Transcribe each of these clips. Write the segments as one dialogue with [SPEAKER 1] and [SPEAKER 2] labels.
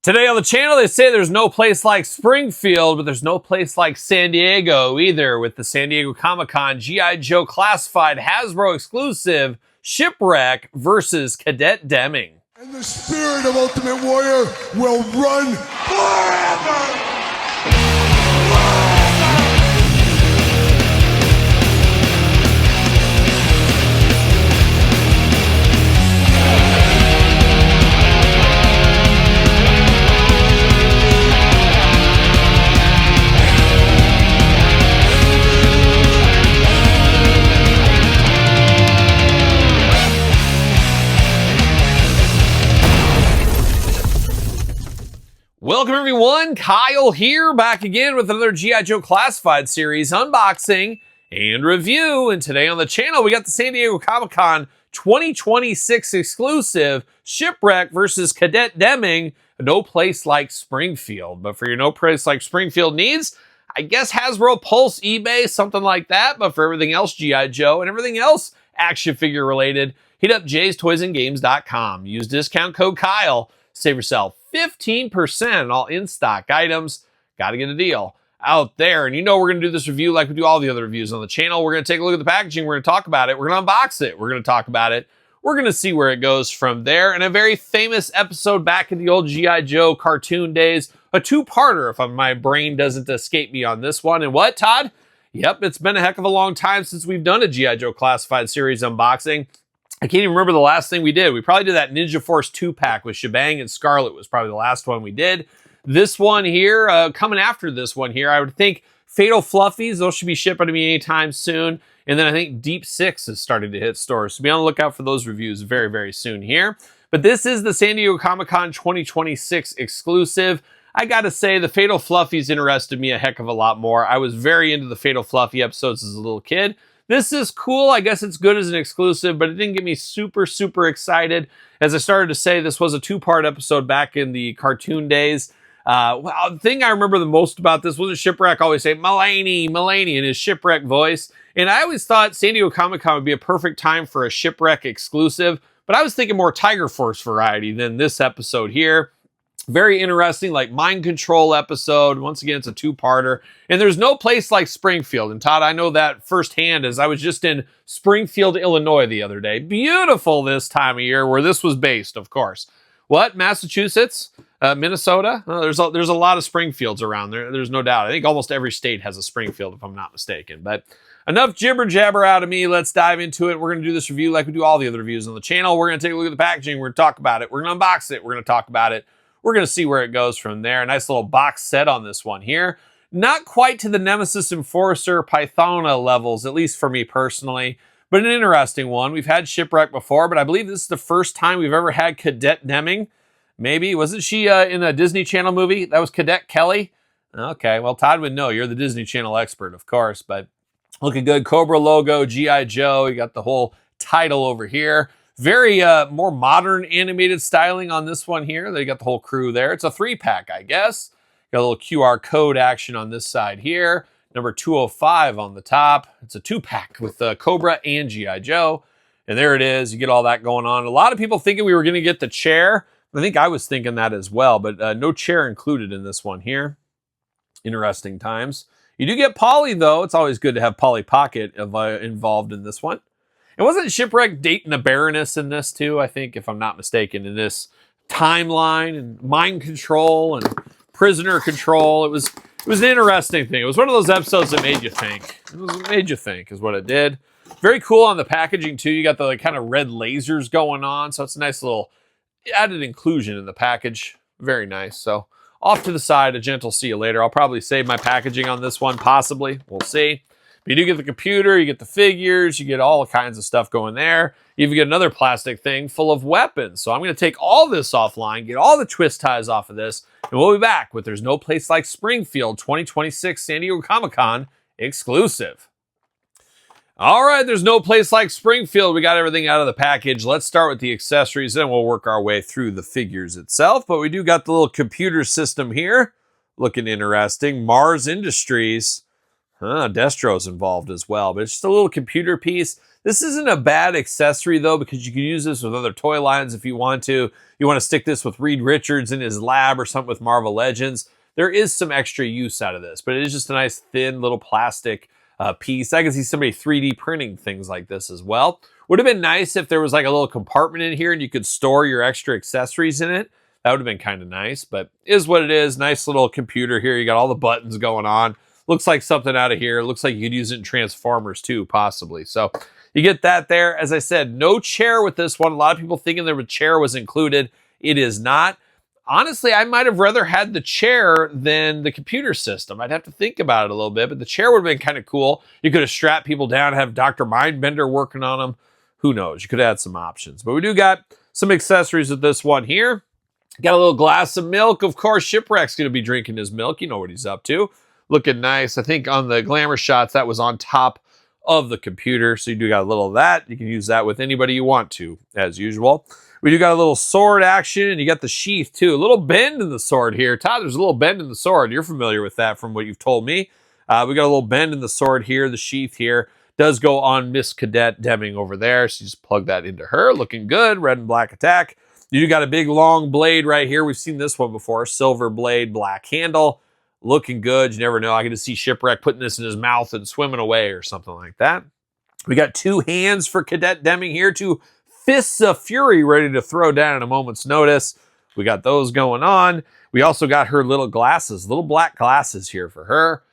[SPEAKER 1] Today on the channel, they say there's no place like Springfield, but there's no place like San Diego either, with the San Diego Comic-Con G.I. Joe Classified Hasbro exclusive Shipwreck versus Cadet Deming.
[SPEAKER 2] And the spirit of Ultimate Warrior will run forever!
[SPEAKER 1] Welcome everyone, Kyle here, back again with another G.I. Joe Classified series unboxing and review. And today on the channel, we got the San Diego Comic-Con 2026 exclusive Shipwreck versus Cadet Deming, no place like Springfield. But for your no place like Springfield needs, I guess Hasbro, Pulse, eBay, something like that. But for everything else G.I. Joe and everything else action figure related, hit up jaystoysandgames.com. Use discount code Kyle. Save yourself 15% on all in-stock items. Got to get a deal out there. And you know we're going to do this review like we do all the other reviews on the channel. We're going to take a look at the packaging. We're going to talk about it. We're going to unbox it. We're going to talk about it. We're going to see where it goes from there. And a very famous episode back in the old G.I. Joe cartoon days. A two-parter, if my brain doesn't escape me on this one. And what, Todd? Yep, it's been a heck of a long time since we've done a G.I. Joe Classified series unboxing. I can't even remember the last thing we did. We probably did that Ninja Force 2-pack with Shebang and Scarlet was probably the last one we did. This one here, coming after this one here, I would think Fatal Fluffies, those should be shipping to me anytime soon. And then I think Deep Six is starting to hit stores. So be on the lookout for those reviews very, very soon here. But this is the San Diego Comic-Con 2026 exclusive. I gotta say, the Fatal Fluffies interested me a heck of a lot more. I was very into the Fatal Fluffy episodes as a little kid. This is cool. I guess it's good as an exclusive, but it didn't get me super, super excited. As I started to say, this was a two-part episode back in the cartoon days. The thing I remember the most about this was a Shipwreck always say, Mulaney in his Shipwreck voice. And I always thought San Diego Comic-Con would be a perfect time for a Shipwreck exclusive, but I was thinking more Tiger Force variety than this episode here. Very interesting, like mind control episode. Once again, it's a two-parter. And there's no place like Springfield. And Todd, I know that firsthand as I was just in Springfield, Illinois the other day. Beautiful this time of year where this was based, of course. What? Massachusetts? Minnesota? There's a lot of Springfields around there. There's no doubt. I think almost every state has a Springfield, if I'm not mistaken. But enough jibber jabber out of me. Let's dive into it. We're going to do this review like we do all the other reviews on the channel. We're going to take a look at the packaging. We're going to talk about it. We're going to unbox it. We're going to talk about it. We're going to see where it goes from there. A nice little box set on this one here. Not quite to the Nemesis Enforcer Pythona levels, at least for me personally, but an interesting one. We've had Shipwreck before, but I believe this is the first time we've ever had Cadet Deming. Maybe. Wasn't she in a Disney Channel movie? That was Cadet Kelly? Okay, well, Todd would know. You're the Disney Channel expert, of course, but looking good. Cobra logo, G.I. Joe. You got the whole title over here. Very more modern animated styling on this one here. They got the whole crew there. It's a 3-pack, I guess. Got a little QR code action on this side here. Number 205 on the top. It's a 2-pack with Cobra and G.I. Joe. And there it is. You get all that going on. A lot of people thinking we were going to get the chair. I think I was thinking that as well, but no chair included in this one here. Interesting times. You do get Polly, though. It's always good to have Polly Pocket involved in this one. And wasn't Shipwreck dating a Baroness in this too? I think, if I'm not mistaken, in this timeline and mind control and prisoner control. It was an interesting thing. It was one of those episodes that made you think. It made you think is what it did. Very cool on the packaging too. You got the kind of red lasers going on. So it's a nice little added inclusion in the package. Very nice. So off to the side, a gentle see you later. I'll probably save my packaging on this one, possibly. We'll see. But you do get the computer, you get the figures, you get all kinds of stuff going there. You even get another plastic thing full of weapons. So I'm going to take all this offline, get all the twist ties off of this, and we'll be back with There's No Place Like Springfield 2026 San Diego Comic-Con exclusive. All right, there's no place like Springfield. We got everything out of the package. Let's start with the accessories, then we'll work our way through the figures itself. But we do got the little computer system here. Looking interesting. Mars Industries. Destro's involved as well, but it's just a little computer piece. This isn't a bad accessory, though, because you can use this with other toy lines if you want to. You want to stick this with Reed Richards in his lab or something with Marvel Legends. There is some extra use out of this, but it is just a nice thin little plastic piece. I can see somebody 3D printing things like this as well. Would have been nice if there was like a little compartment in here and you could store your extra accessories in it. That would have been kind of nice, but is what it is. Nice little computer here. You got all the buttons going on. Looks like something out of here. Looks like you could use it in Transformers too, possibly. So you get that there. As I said, no chair with this one. A lot of people thinking the chair was included. It is not. Honestly, I might have rather had the chair than the computer system. I'd have to think about it a little bit, but the chair would have been kind of cool. You could have strapped people down, have Dr. Mindbender working on them. Who knows? You could have had some options. But we do got some accessories with this one here. Got a little glass of milk. Of course, Shipwreck's going to be drinking his milk. You know what he's up to. Looking nice. I think on the glamour shots, that was on top of the computer. So you do got a little of that. You can use that with anybody you want to, as usual. We do got a little sword action, and you got the sheath, too. A little bend in the sword here. Todd, there's a little bend in the sword. You're familiar with that from what you've told me. We got a little bend in the sword here. The sheath here does go on Miss Cadet Deming over there. So you just plug that into her. Looking good. Red and black attack. You got a big long blade right here. We've seen this one before. Silver blade, black handle. Looking good. You never know. I get to see Shipwreck putting this in his mouth and swimming away or something like that. We got two hands for Cadet Deming here. Two fists of fury ready to throw down at a moment's notice. We got those going on. We also got her little glasses. Little black glasses here for her.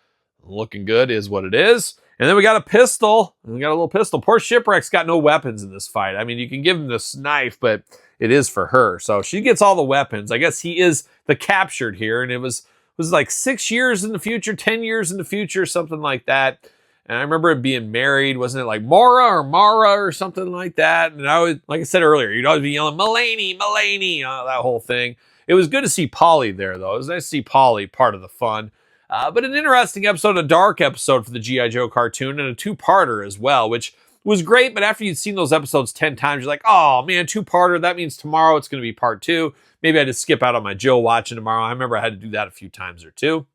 [SPEAKER 1] Looking good is what it is. And then we got a pistol. We got a little pistol. Poor Shipwreck's got no weapons in this fight. I mean, you can give him this knife, but it is for her. So she gets all the weapons. I guess he is the captured here. And it was like 6 years in the future, 10 years in the future, something like that. And I remember him being married. Wasn't it like Mara or Mara or something like that? And I would, like I said earlier, you'd always be yelling, Mulaney, Mulaney, that whole thing. It was good to see Polly there, though. It was nice to see Polly, part of the fun. But an interesting episode, a dark episode for the G.I. Joe cartoon, and a two-parter as well, which was great. But after you'd seen those episodes 10 times, you're like, oh, man, two-parter. That means tomorrow it's going to be part 2. Maybe I just skip out on my Joe watching tomorrow. I remember I had to do that a few times or two.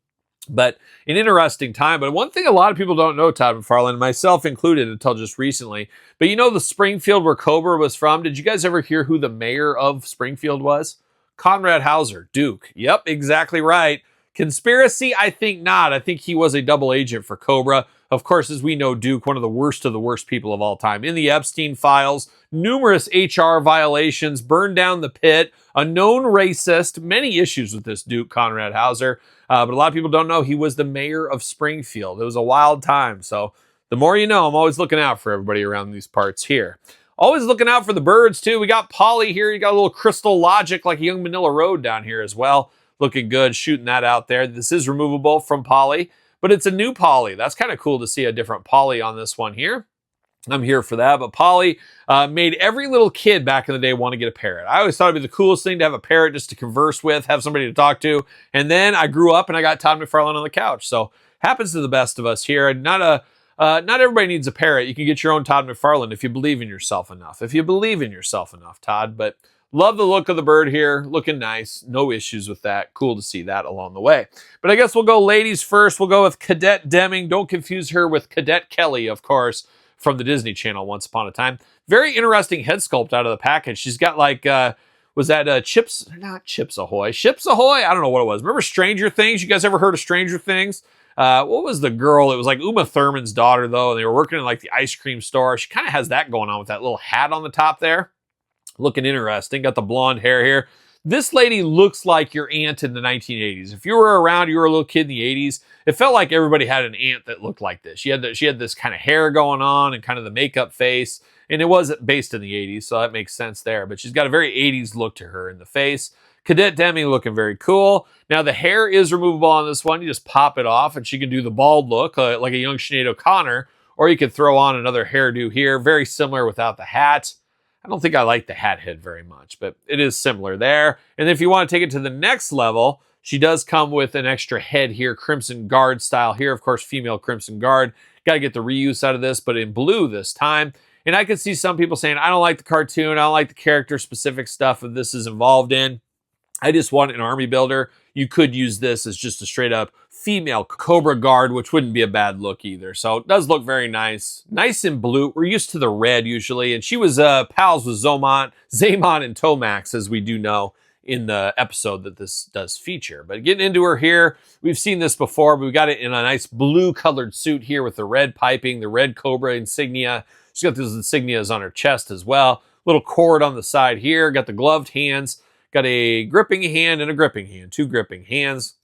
[SPEAKER 1] But an interesting time. But one thing a lot of people don't know, Todd McFarlane, myself included until just recently, but you know the Springfield where Cobra was from? Did you guys ever hear who the mayor of Springfield was? Conrad Hauser, Duke. Yep, exactly right. Conspiracy? I think not. I think he was a double agent for Cobra. Of course, as we know, Duke, one of the worst people of all time. In the Epstein files, numerous HR violations, burned down the pit, a known racist, many issues with this Duke, Conrad Hauser. But a lot of people don't know he was the mayor of Springfield. It was a wild time. So the more you know, I'm always looking out for everybody around these parts here. Always looking out for the birds, too. We got Polly here. You got a little Crystal Logic like a young Manila Road down here as well. Looking good, shooting that out there. This is removable from Polly, but it's a new Polly. That's kind of cool to see a different Polly on this one here. I'm here for that. But Polly made every little kid back in the day want to get a parrot. I always thought it'd be the coolest thing to have a parrot just to converse with, have somebody to talk to. And then I grew up and I got Todd McFarlane on the couch. So happens to the best of us here. Not everybody needs a parrot. You can get your own Todd McFarlane if you believe in yourself enough. If you believe in yourself enough, Todd. But love the look of the bird here. Looking nice. No issues with that. Cool to see that along the way. But I guess we'll go ladies first. We'll go with Cadet Deming. Don't confuse her with Cadet Kelly, of course, from the Disney Channel once upon a time. Very interesting head sculpt out of the package. She's got like, was that Chips? Not Chips Ahoy. Ships Ahoy? I don't know what it was. Remember Stranger Things? You guys ever heard of Stranger Things? What was the girl? It was like Uma Thurman's daughter, though. And they were working in like the ice cream store. She kind of has that going on with that little hat on the top there. Looking interesting. Got the blonde hair here. This lady looks like your aunt in the 1980s. If you were around, you were a little kid in the 80s, it felt like everybody had an aunt that looked like this. She had this kind of hair going on and kind of the makeup face, and it was based in the 80s, so that makes sense there. But she's got a very 80s look to her in the face. Cadet Deming looking very cool. Now, the hair is removable on this one. You just pop it off, and she can do the bald look like a young Sinead O'Connor, or you could throw on another hairdo here. Very similar without the hat. I don't think I like the hat head very much, but it is similar there. And if you want to take it to the next level, she does come with an extra head here, Crimson Guard style here. Of course, female Crimson Guard. Got to get the reuse out of this, but in blue this time. And I could see some people saying, I don't like the cartoon. I don't like the character-specific stuff that this is involved in. I just want an army builder. You could use this as just a straight up female Cobra Guard, which wouldn't be a bad look either. So it does look very nice. Nice in blue. We're used to the red usually. And she was pals with Zaymon and Tomax, as we do know in the episode that this does feature. But getting into her here, we've seen this before, but we got it in a nice blue colored suit here with the red piping, the red Cobra insignia. She's got those insignias on her chest as well. Little cord on the side here. Got the gloved hands. Got a gripping hand and a gripping hand. 2 gripping hands.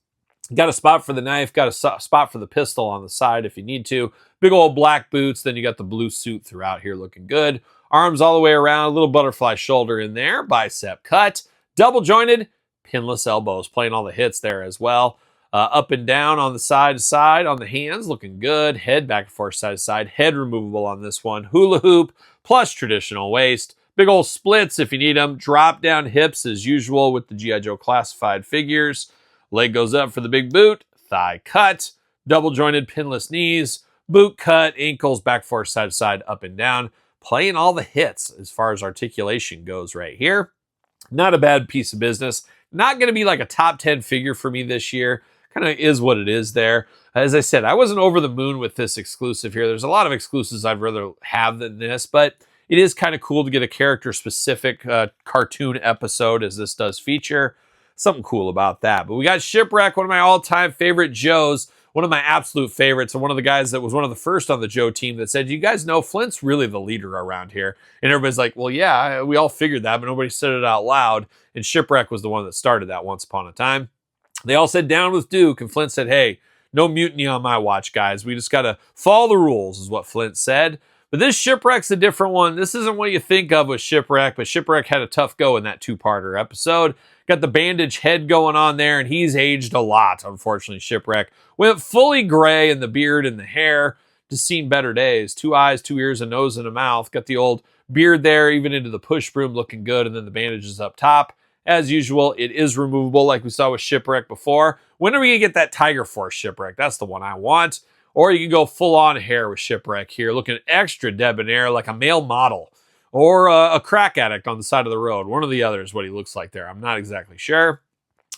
[SPEAKER 1] Got a spot for the knife. Got a spot for the pistol on the side if you need to. Big old black boots. Then you got the blue suit throughout here looking good. Arms all the way around. A little butterfly shoulder in there. Bicep cut. Double jointed. Pinless elbows. Playing all the hits there as well. Up and down on the side to side on the hands. Looking good. Head back and forth side to side. Head removable on this one. Hula hoop plus traditional waist. Big old splits if you need them. Drop down hips as usual with the G.I. Joe classified figures. Leg goes up for the big boot. Thigh cut. Double jointed pinless knees. Boot cut. Ankles back forth side to side up and down. Playing all the hits as far as articulation goes right here. Not a bad piece of business. Not going to be like a top 10 figure for me this year. Kind of is what it is there. As I said, I wasn't over the moon with this exclusive here. There's a lot of exclusives I'd rather have than this, but it is kind of cool to get a character-specific cartoon episode, as this does feature. Something cool about that. But we got Shipwreck, one of my all-time favorite Joes, one of my absolute favorites, and one of the guys that was one of the first on the Joe team that said, you guys know Flint's really the leader around here. And everybody's like, well, yeah, we all figured that, but nobody said it out loud. And Shipwreck was the one that started that once upon a time. They all said, down with Duke, and Flint said, hey, no mutiny on my watch, guys. We just got to follow the rules, is what Flint said. But this Shipwreck's a different one. This isn't what you think of with Shipwreck, but Shipwreck had a tough go in that 2-parter episode. Got the bandage head going on there, and he's aged a lot, unfortunately, Shipwreck. Went fully gray in the beard and the hair. Just seen better days. 2 eyes, 2 ears, a nose, and a mouth. Got the old beard there, even into the push broom, looking good, and then the bandage is up top. As usual, it is removable like we saw with Shipwreck before. When are we going to get that Tiger Force Shipwreck? That's the one I want. Or you can go full-on hair with Shipwreck here, looking extra debonair like a male model. Or a crack addict on the side of the road. One or the other is what he looks like there. I'm not exactly sure.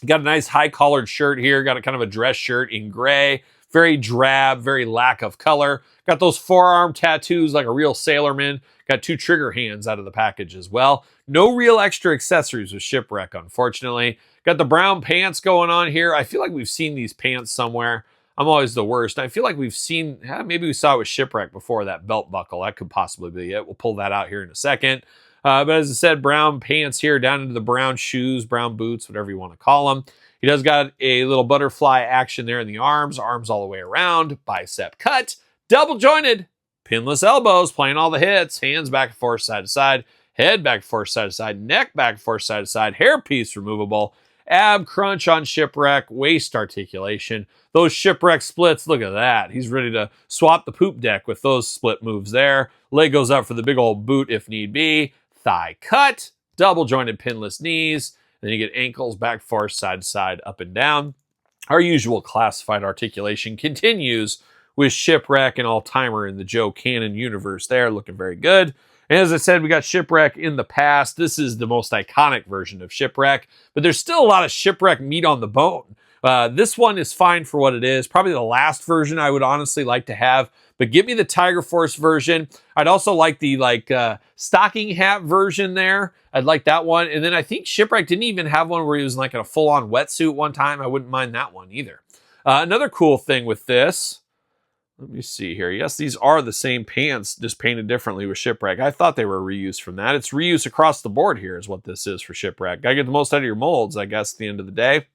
[SPEAKER 1] Got a nice high-collared shirt here. Got a kind of a dress shirt in gray. Very drab, very lack of color. Got those forearm tattoos like a real sailorman. Got 2 trigger hands out of the package as well. No real extra accessories with Shipwreck, unfortunately. Got the brown pants going on here. I feel like we've seen these pants somewhere. I'm always the worst. I feel like we've seen, maybe we saw it with Shipwreck before, that belt buckle. That could possibly be it. We'll pull that out here in a second. But as I said, brown pants here, down into the brown shoes, brown boots, whatever you want to call them. He does got a little butterfly action there in the arms all the way around, bicep cut, double jointed, pinless elbows, playing all the hits, hands back and forth side to side, head back and forth side to side, neck back and forth side to side, hairpiece removable, ab crunch on Shipwreck, waist articulation. Those Shipwreck splits, look at that. He's ready to swap the poop deck with those split moves there. Leg goes up for the big old boot if need be. Thigh cut, double jointed pinless knees. Then you get ankles back, forth, side to side, up and down. Our usual classified articulation continues with Shipwreck and all-timer in the Joe canon universe there, looking very good. And as I said, we got Shipwreck in the past. This is the most iconic version of Shipwreck, but there's still a lot of Shipwreck meat on the bone. This one is fine for what it is. Probably the last version I would honestly like to have, but give me the Tiger Force version. I'd also like the stocking hat version there. I'd like that one. And then I think Shipwreck didn't even have one where he was like in a full-on wetsuit one time. I wouldn't mind that one either. Another cool thing with this, let me see here. Yes, these are the same pants, just painted differently with Shipwreck. I thought they were reused from that. It's reuse across the board here is what this is for Shipwreck. Gotta get the most out of your molds, I guess, at the end of the day.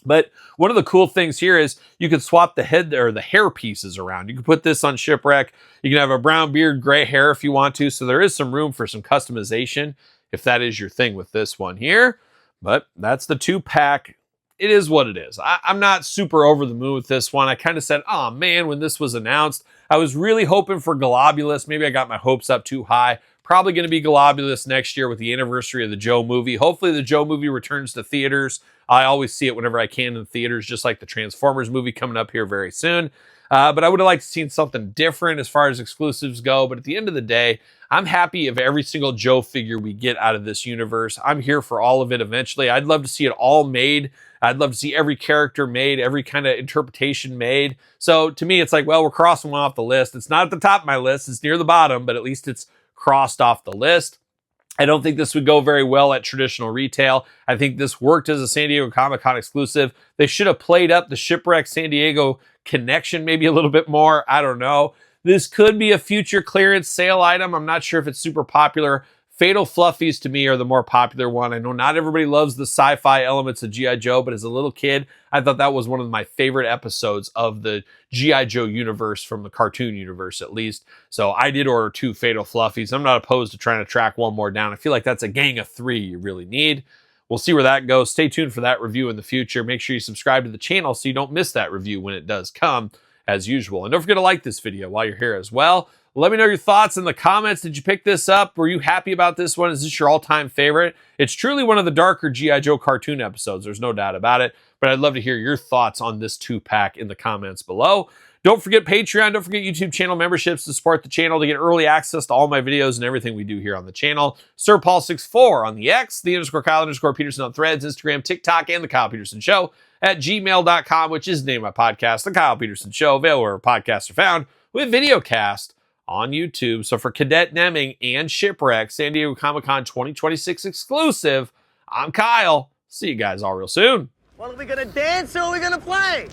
[SPEAKER 1] But one of the cool things here is you can swap the head or the hair pieces around. You can put this on Shipwreck. You can have a brown beard, gray hair if you want to. So there is some room for some customization if that is your thing with this one here. But that's the 2-pack. It is what it is. I'm not super over the moon with this one. I kind of said, oh man, when this was announced, I was really hoping for Globulus. Maybe I got my hopes up too high. Probably going to be Globulus next year with the anniversary of the Joe movie. Hopefully the Joe movie returns to theaters. I always see it whenever I can in theaters, just like the Transformers movie coming up here very soon. But I would have liked to seen something different as far as exclusives go. But at the end of the day, I'm happy of every single Joe figure we get out of this universe. I'm here for all of it eventually. I'd love to see it all made. I'd love to see every character made, every kind of interpretation made. So to me, it's like, well, we're crossing one off the list. It's not at the top of my list. It's near the bottom, but at least it's crossed off the list. I don't think this would go very well at traditional retail. I think this worked as a San Diego Comic-Con exclusive. They should have played up the Shipwreck San Diego connection maybe a little bit more. I don't know. This could be a future clearance sale item. I'm not sure if it's super popular. Fatal Fluffies to me are the more popular one. I know not everybody loves the sci-fi elements of G.I. Joe, but as a little kid, I thought that was one of my favorite episodes of the G.I. Joe universe, from the cartoon universe at least. So I did order 2 Fatal Fluffies. I'm not opposed to trying to track one more down. I feel like that's a gang of 3 you really need. We'll see where that goes. Stay tuned for that review in the future. Make sure you subscribe to the channel so you don't miss that review when it does come, as usual. And don't forget to like this video while you're here as well. Let me know your thoughts in the comments. Did you pick this up? Were you happy about this one? Is this your all-time favorite? It's truly one of the darker G.I. Joe cartoon episodes. There's no doubt about it. But I'd love to hear your thoughts on this 2-pack in the comments below. Don't forget Patreon. Don't forget YouTube channel memberships to support the channel to get early access to all my videos and everything we do here on the channel. SirPaul64 on the X, _Kyle_Peterson on Threads, Instagram, TikTok, and The Kyle Peterson Show at gmail.com, which is the name of my podcast, The Kyle Peterson Show, available where podcasts are found, with videocast on YouTube. So for Cadet Deming and Shipwreck, San Diego Comic-Con 2026 exclusive, I'm Kyle. See you guys all real soon.
[SPEAKER 3] Well, are we gonna dance or are we gonna play?